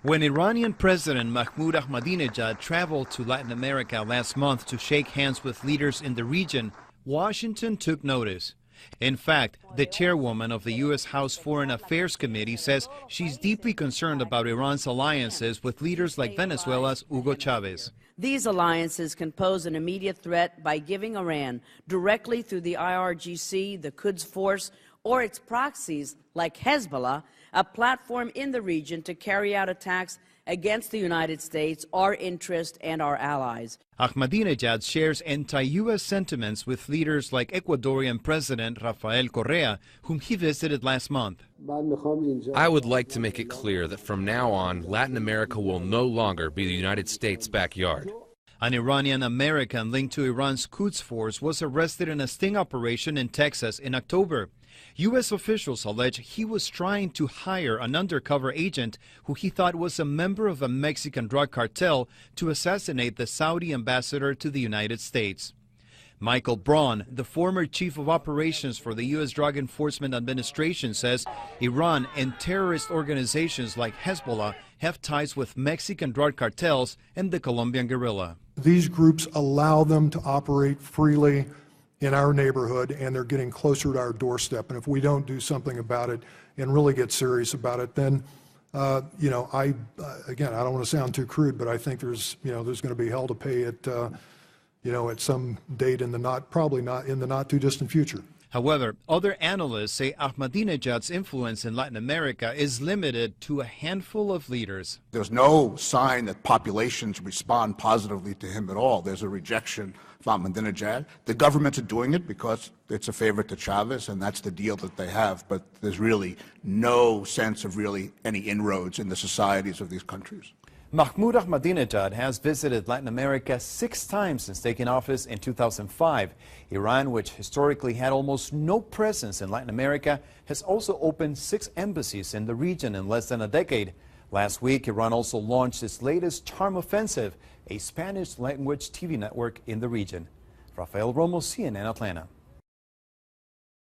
When Iranian President Mahmoud Ahmadinejad traveled to Latin America last month to shake hands with leaders in the region, Washington took notice. In fact, the chairwoman of the U.S. House Foreign Affairs Committee says she's deeply concerned about Iran's alliances with leaders like Venezuela's Hugo Chavez. These alliances can pose an immediate threat by giving Iran, directly through the IRGC, the Quds Force, or its proxies like Hezbollah, a platform in the region to carry out attacks against the United States, our interest, and our allies. Ahmadinejad shares anti-U.S. sentiments with leaders like Ecuadorian President Rafael Correa, whom he visited last month. I would like to make it clear that from now on, Latin America will no longer be the United States' backyard. An Iranian American linked to Iran's Quds Force was arrested in a sting operation in Texas in October. U.S. officials allege he was trying to hire an undercover agent who he thought was a member of a Mexican drug cartel to assassinate the Saudi ambassador to the United States. Michael Braun, the former chief of operations for the U.S. Drug Enforcement Administration, says Iran and terrorist organizations like Hezbollah have ties with Mexican drug cartels and the Colombian guerrilla. These groups allow them to operate freely in our neighborhood, and they're getting closer to our doorstep. And if we don't do something about it and really get serious about it, then, again, I don't want to sound too crude, but I think there's going to be hell to pay at, at some date in the probably not in the not too distant future. However, other analysts say Ahmadinejad's influence in Latin America is limited to a handful of leaders. There's no sign that populations respond positively to him at all. There's a rejection of Ahmadinejad. The governments are doing it because it's a favorite to Chavez, and that's the deal that they have. But there's really no sense of really any inroads in the societies of these countries. Mahmoud Ahmadinejad has visited Latin America 6 times since taking office in 2005. Iran, which historically had almost no presence in Latin America, has also opened 6 embassies in the region in less than a decade. Last week, Iran also launched its latest Charm Offensive, a Spanish-language TV network in the region. Rafael Romo, CNN, Atlanta.